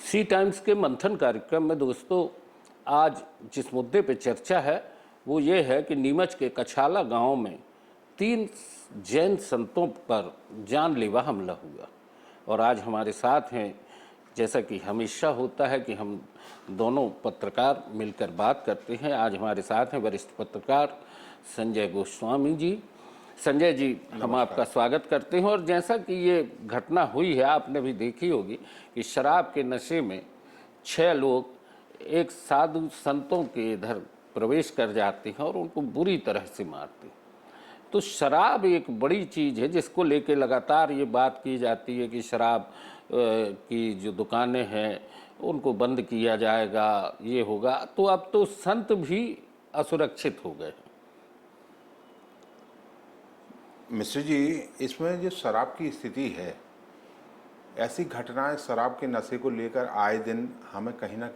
सी times के मंथन कार्यक्रम में दोस्तों आज जिस मुद्दे पे चर्चा है वो ये है कि नीमच के कछाला गांव में 3 जैन संतों पर जानलेवा हमला हुआ। और आज हमारे साथ हैं, जैसा कि हमेशा होता है कि हम दोनों पत्रकार मिलकर बात करते हैं, आज हमारे साथ हैं वरिष्ठ पत्रकार संजय गोस्वामी जी। संजय जी, हम आपका स्वागत करते हैं। और जैसा कि ये घटना हुई है, आपने भी देखी होगी कि शराब के नशे में 6 लोग एक साधु संतों के इधर प्रवेश कर जाते हैं और उनको बुरी तरह से मारते हैं। तो शराब एक बड़ी चीज़ है जिसको लेके लगातार ये बात की जाती है कि शराब की जो दुकानें हैं उनको बंद किया जाएगा, ये होगा। तो अब तो संत भी असुरक्षित हो गए। मिश्र जी, इसमें जो शराब की स्थिति है, ऐसी घटनाएं शराब के नशे को लेकर आए दिन हमें कहीं ना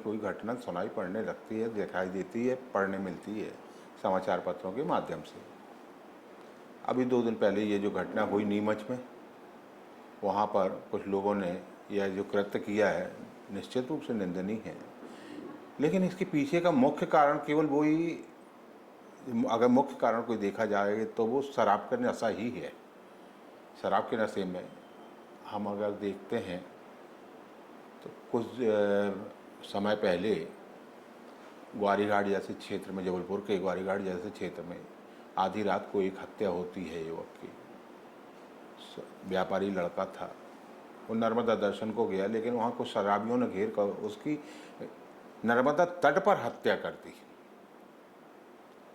कोई घटना सुनाई पड़ने लगती है, दिखाई देती है, पढ़ने मिलती है समाचार पत्रों के माध्यम से। अभी 2 दिन पहले ये जो घटना हुई नीमच में, वहाँ पर कुछ लोगों ने यह जो कृत्य किया है निश्चित रूप से निंदनीय है। लेकिन इसके पीछे का मुख्य कारण केवल वही, अगर मुख्य कारण कोई देखा जाए तो वो शराब का नशा ही है। शराब के नशे में हम अगर देखते हैं तो कुछ समय पहले ग्वारीघाट जैसे क्षेत्र में, जबलपुर के ग्वारीघाट जैसे क्षेत्र में आधी रात को एक हत्या होती है युवक की। व्यापारी लड़का था, वो नर्मदा दर्शन को गया, लेकिन वहाँ कुछ शराबियों ने घेर कर उसकी नर्मदा तट पर हत्या कर दी,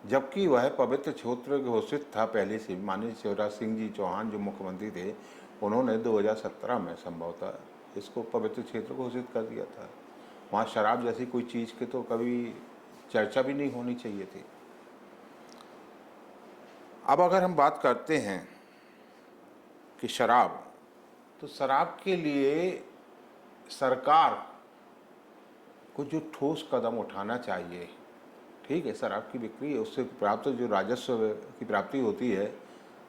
जबकि वह पवित्र क्षेत्र घोषित था पहले से। माननीय शिवराज सिंह जी चौहान जो मुख्यमंत्री थे, उन्होंने 2017 में संभवतः इसको पवित्र क्षेत्र घोषित कर दिया था। वहाँ शराब जैसी कोई चीज़ की तो कभी चर्चा भी नहीं होनी चाहिए थी। अब अगर हम बात करते हैं कि शराब, तो शराब के लिए सरकार को जो ठोस कदम उठाना चाहिए, ठीक है, शराब की बिक्री है, उससे प्राप्त जो राजस्व की प्राप्ति होती है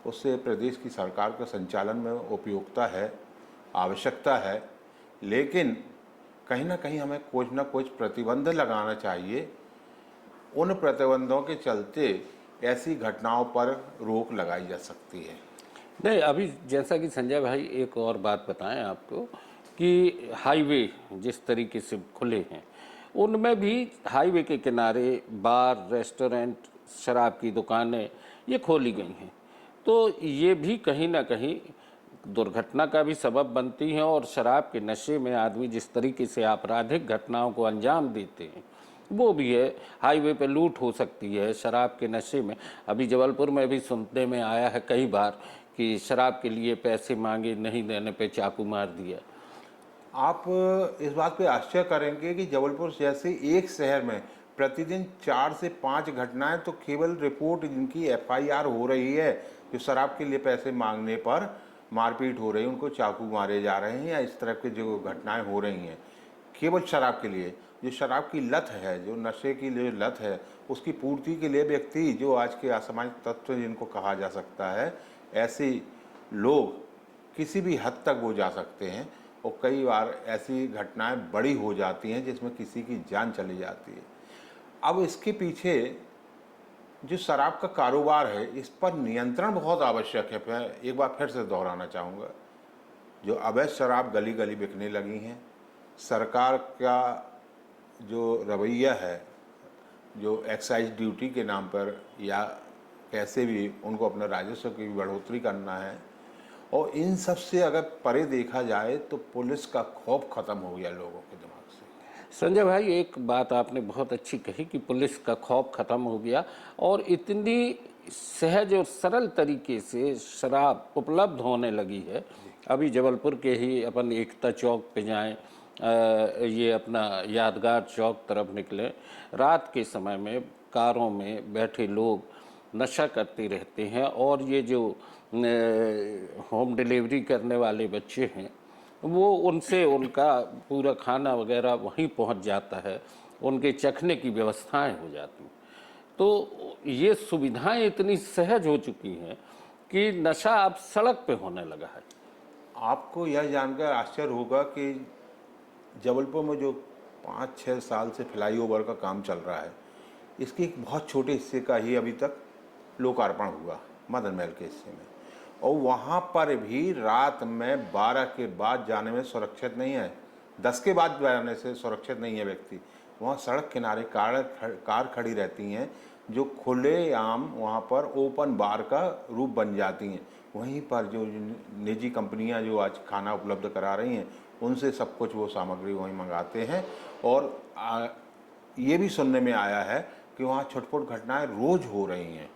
उससे प्रदेश की सरकार के संचालन में उपयोगिता है, आवश्यकता है। लेकिन कहीं ना कहीं हमें कुछ ना कुछ प्रतिबंध लगाना चाहिए। उन प्रतिबंधों के चलते ऐसी घटनाओं पर रोक लगाई जा सकती है। नहीं, अभी जैसा कि संजय भाई एक और बात बताएं आपको कि हाईवे जिस तरीके से खुले हैं, उनमें भी हाईवे के किनारे बार, रेस्टोरेंट, शराब की दुकानें ये खोली गई हैं। तो ये भी कहीं ना कहीं दुर्घटना का भी सबब बनती हैं। और शराब के नशे में आदमी जिस तरीके से आपराधिक घटनाओं को अंजाम देते हैं वो भी है। हाईवे पे लूट हो सकती है शराब के नशे में। अभी जबलपुर में भी सुनने में आया है कई बार कि शराब के लिए पैसे मांगे, नहीं देने पे चाकू मार दिया। आप इस बात पे आश्चर्य करेंगे कि जबलपुर जैसे एक शहर में प्रतिदिन 4 से 5 घटनाएं तो केवल रिपोर्ट जिनकी एफआईआर हो रही है, जो शराब के लिए पैसे मांगने पर मारपीट हो रही है, उनको चाकू मारे जा रहे हैं या इस तरह की जो घटनाएं हो रही हैं, केवल शराब के लिए। जो शराब की लत है, जो नशे की जो लत है, उसकी पूर्ति के लिए व्यक्ति, जो आज के असामाजिक तत्व जिनको कहा जा सकता है, ऐसे लोग किसी भी हद तक वो जा सकते हैं। और कई बार ऐसी घटनाएं बड़ी हो जाती हैं जिसमें किसी की जान चली जाती है। अब इसके पीछे जो शराब का कारोबार है, इस पर नियंत्रण बहुत आवश्यक है। मैं एक बार फिर से दोहराना चाहूँगा, जो अवैध शराब गली गली बिकने लगी हैं, सरकार का जो रवैया है, जो एक्साइज ड्यूटी के नाम पर या कैसे भी उनको अपने राजस्व की बढ़ोतरी करना है, और इन सब से अगर परे देखा जाए तो पुलिस का खौफ खत्म हो गया लोगों के दिमाग से। संजय भाई, एक बात आपने बहुत अच्छी कही कि पुलिस का खौफ खत्म हो गया और इतनी सहज और सरल तरीके से शराब उपलब्ध होने लगी है। अभी जबलपुर के ही अपन एकता चौक पे जाएं, ये अपना यादगार चौक तरफ निकले, रात के समय में कारों में बैठे लोग नशा करते रहते हैं। और ये जो होम डिलीवरी करने वाले बच्चे हैं, वो उनसे उनका पूरा खाना वगैरह वहीं पहुंच जाता है, उनके चखने की व्यवस्थाएं हो जाती हैं। तो ये सुविधाएं इतनी सहज हो चुकी हैं कि नशा अब सड़क पे होने लगा है। आपको यह जानकर आश्चर्य होगा कि जबलपुर में जो 5-6 साल से फ्लाईओवर का काम चल रहा है, इसके एक बहुत छोटे हिस्से का ही अभी तक लोकार्पण हुआ, मदन महल के हिस्से में, और वहाँ पर भी रात में 12 के बाद जाने में सुरक्षित नहीं है, 10 के बाद जाने से सुरक्षित नहीं है व्यक्ति। वहाँ सड़क किनारे कार खड़ी रहती हैं जो खुलेआम वहाँ पर ओपन बार का रूप बन जाती हैं। वहीं पर जो निजी कंपनियां जो आज खाना उपलब्ध करा रही हैं, उनसे सब कुछ वो सामग्री वहीं मंगाते हैं। और ये भी सुनने में आया है कि वहाँ छुटपुट घटनाएं रोज हो रही हैं।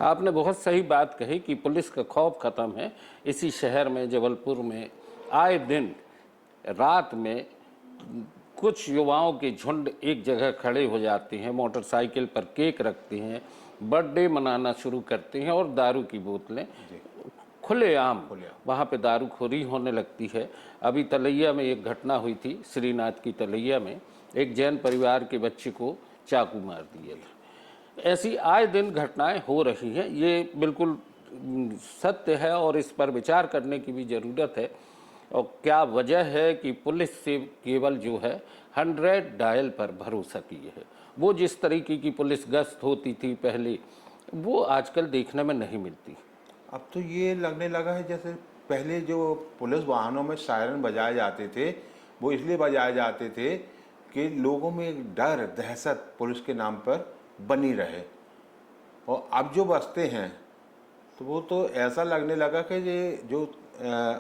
आपने बहुत सही बात कही कि पुलिस का खौफ खत्म है। इसी शहर में, जबलपुर में, आए दिन रात में कुछ युवाओं के झुंड एक जगह खड़े हो जाते हैं, मोटरसाइकिल पर केक रखते हैं, बर्थडे मनाना शुरू करते हैं और दारू की बोतलें खुलेआम वहाँ पे दारूखोरी होने लगती है। अभी तलैया में एक घटना हुई थी, श्रीनाथ की तलैया में एक जैन परिवार के बच्चे को चाकू मार दिया था। ऐसी आए दिन घटनाएं हो रही हैं, ये बिल्कुल सत्य है और इस पर विचार करने की भी ज़रूरत है। और क्या वजह है कि पुलिस से केवल जो है 100 डायल पर भरोसा किए है। वो जिस तरीके की पुलिस गश्त होती थी पहले, वो आजकल देखने में नहीं मिलती। अब तो ये लगने लगा है जैसे पहले जो पुलिस वाहनों में सायरन बजाए जाते थे, वो इसलिए बजाए जाते थे कि लोगों में एक डर, दहशत पुलिस के नाम पर बनी रहे। और अब जो बजते हैं तो वो तो ऐसा लगने लगा कि ये जो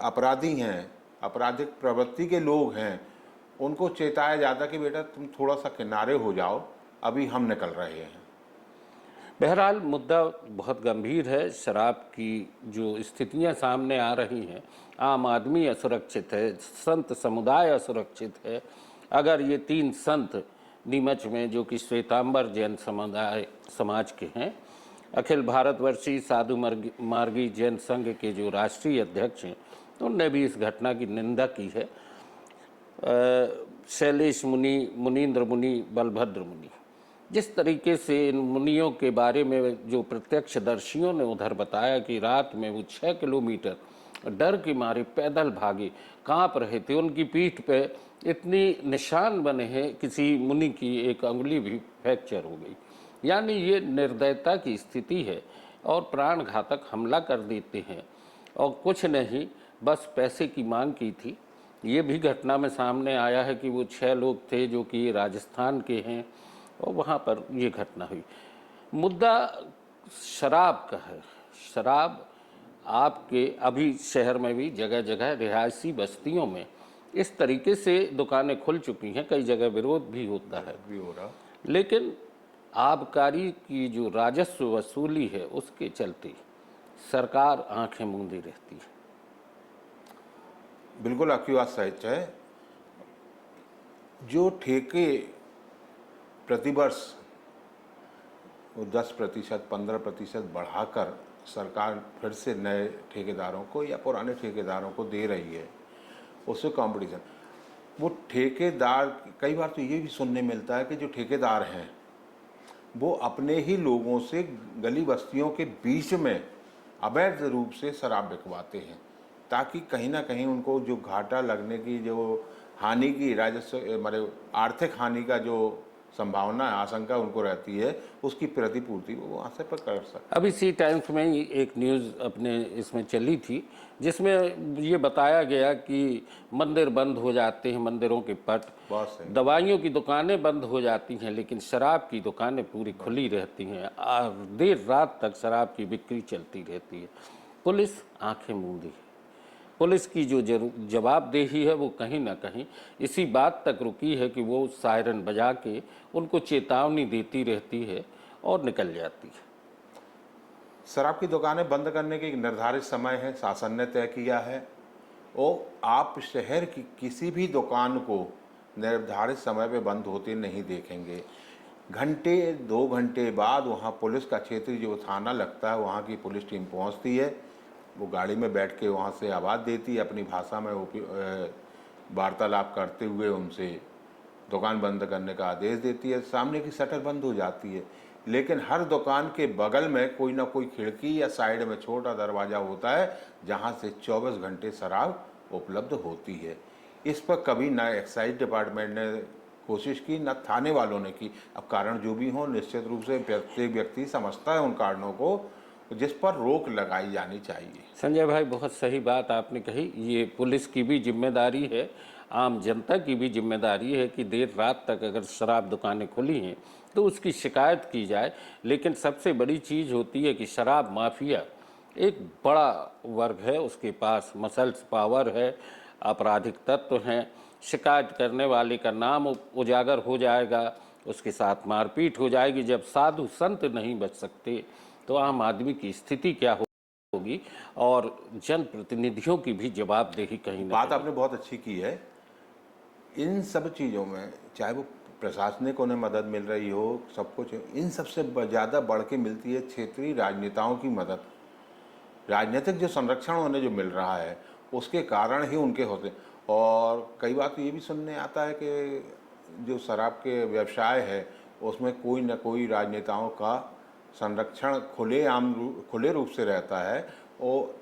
अपराधी हैं, आपराधिक प्रवृत्ति के लोग हैं, उनको चेताया जाता कि बेटा तुम थोड़ा सा किनारे हो जाओ, अभी हम निकल रहे हैं। बहरहाल मुद्दा बहुत गंभीर है। शराब की जो स्थितियां सामने आ रही हैं, आम आदमी असुरक्षित है, संत समुदाय असुरक्षित है। अगर ये 3 संत नीमच में, जो कि श्वेतांबर जैन समुदाय समाज के हैं, अखिल भारतवर्षीय साधु मार्गी जैन संघ के जो राष्ट्रीय अध्यक्ष हैं, उनने भी इस घटना की निंदा की है। शैलेश मुनि, मुनीन्द्र मुनि, बलभद्र मुनि, जिस तरीके से इन मुनियों के बारे में जो प्रत्यक्षदर्शियों ने उधर बताया कि रात में वो 6 किलोमीटर डर के मारे पैदल भागे, कांप रहे थे, उनकी पीठ पे इतनी निशान बने हैं, किसी मुनि की एक अंगुली भी फ्रैक्चर हो गई। यानी ये निर्दयता की स्थिति है और प्राण घातक हमला कर देते हैं और कुछ नहीं, बस पैसे की मांग की थी। ये भी घटना में सामने आया है कि वो 6 लोग थे जो कि राजस्थान के हैं और वहाँ पर ये घटना हुई। मुद्दा शराब का है। शराब आपके अभी शहर में भी जगह जगह रिहायशी बस्तियों में इस तरीके से दुकानें खुल चुकी हैं, कई जगह विरोध भी होता है, भी हो रहा। लेकिन आबकारी की जो राजस्व वसूली है उसके चलते सरकार आंखें मूंदी रहती है। बिल्कुल आपकी बात सच है। जो ठेके प्रतिवर्ष 10%, 15% बढ़ाकर सरकार फिर से नए ठेकेदारों को या पुराने ठेकेदारों को दे रही है, उससे कंपटीशन, वो ठेकेदार, कई बार तो ये भी सुनने मिलता है कि जो ठेकेदार हैं वो अपने ही लोगों से गली बस्तियों के बीच में अवैध रूप से शराब बिकवाते हैं, ताकि कहीं ना कहीं उनको जो घाटा लगने की, जो हानि की, राजस्व मतलब आर्थिक हानि का जो संभावना, आशंका उनको रहती है, उसकी प्रतिपूर्ति वो वहाँ से पर कर सकते। अब इसी टाइम्स में ही एक न्यूज़ अपने इसमें चली थी जिसमें ये बताया गया कि मंदिर बंद हो जाते हैं, मंदिरों के पट, दवाइयों की दुकानें बंद हो जाती हैं, लेकिन शराब की दुकानें पूरी खुली रहती हैं और देर रात तक शराब की बिक्री चलती रहती है। पुलिस आंखें मूंदी है। पुलिस की जो जवाबदेही है वो कहीं ना कहीं इसी बात तक रुकी है कि वो सायरन बजा के उनको चेतावनी देती रहती है और निकल जाती है। शराब की दुकानें बंद करने के एक निर्धारित समय है, शासन ने तय किया है, और आप शहर की किसी भी दुकान को निर्धारित समय पे बंद होते नहीं देखेंगे। घंटे 2 घंटे बाद वहाँ पुलिस का क्षेत्रीय जो थाना लगता है, वहाँ की पुलिस टीम पहुँचती है, वो गाड़ी में बैठ के वहाँ से आवाज़ देती है, अपनी भाषा में वार्तालाप करते हुए उनसे दुकान बंद करने का आदेश देती है, सामने की शटर बंद हो जाती है। लेकिन हर दुकान के बगल में कोई ना कोई खिड़की या साइड में छोटा दरवाज़ा होता है जहाँ से 24 घंटे शराब उपलब्ध होती है। इस पर कभी ना एक्साइज डिपार्टमेंट ने कोशिश की, ना थाने वालों ने की। अब कारण जो भी हो, निश्चित रूप से प्रत्येक व्यक्ति समझता है उन कारणों को, जिस पर रोक लगाई जानी चाहिए। संजय भाई, बहुत सही बात आपने कही। ये पुलिस की भी जिम्मेदारी है, आम जनता की भी जिम्मेदारी है कि देर रात तक अगर शराब दुकानें खुली हैं तो उसकी शिकायत की जाए। लेकिन सबसे बड़ी चीज़ होती है कि शराब माफिया एक बड़ा वर्ग है, उसके पास मसल्स पावर है, आपराधिक तत्व हैं। शिकायत करने वाले का नाम उजागर हो जाएगा, उसके साथ मारपीट हो जाएगी। जब साधु संत नहीं बच सकते तो आम आदमी की स्थिति क्या होगी, और जनप्रतिनिधियों की भी जवाबदेही कहीं ना बात कहीं। आपने बहुत अच्छी की है। इन सब चीज़ों में चाहे वो प्रशासनिक उन्हें मदद मिल रही हो, सब कुछ, इन सबसे ज़्यादा बढ़ के मिलती है क्षेत्रीय राजनेताओं की मदद। राजनीतिक जो संरक्षण उन्हें जो मिल रहा है, उसके कारण ही उनके होते। और कई बार तो ये भी सुनने आता है कि जो शराब के व्यवसाय है, उसमें कोई न कोई राजनेताओं का संरक्षण खुले रूप से रहता है, और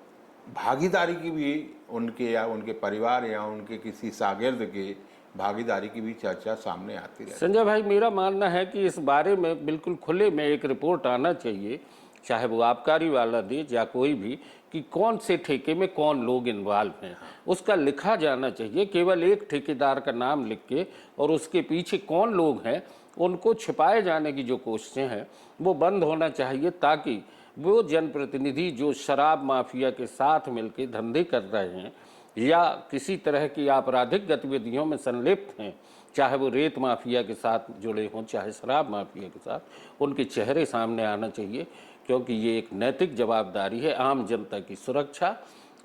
भागीदारी की भी उनके या उनके परिवार या उनके किसी शागिर्द की भागीदारी की भी चर्चा सामने आती रहती है। संजय भाई, मेरा मानना है कि इस बारे में बिल्कुल खुले में एक रिपोर्ट आना चाहिए, चाहे वो आबकारी वाला दे या कोई भी, कि कौन से ठेके में कौन लोग इन्वॉल्व हैं, उसका लिखा जाना चाहिए। केवल एक ठेकेदार का नाम लिख के और उसके पीछे कौन लोग हैं उनको छिपाए जाने की जो कोशिशें हैं वो बंद होना चाहिए, ताकि वो जनप्रतिनिधि जो शराब माफिया के साथ मिलकर धंधे कर रहे हैं या किसी तरह की आपराधिक गतिविधियों में संलिप्त हैं, चाहे वो रेत माफिया के साथ जुड़े हों चाहे शराब माफिया के साथ, उनके चेहरे सामने आना चाहिए। क्योंकि ये एक नैतिक जवाबदारी है आम जनता की सुरक्षा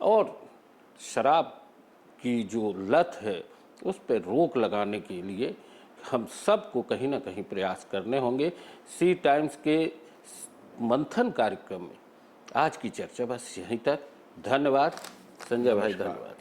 और शराब की जो लत है उस पर रोक लगाने के लिए हम सबको कहीं ना कहीं प्रयास करने होंगे। सी टाइम्स के मंथन कार्यक्रम में आज की चर्चा बस यहीं तक। धन्यवाद संजय भाई, धन्यवाद।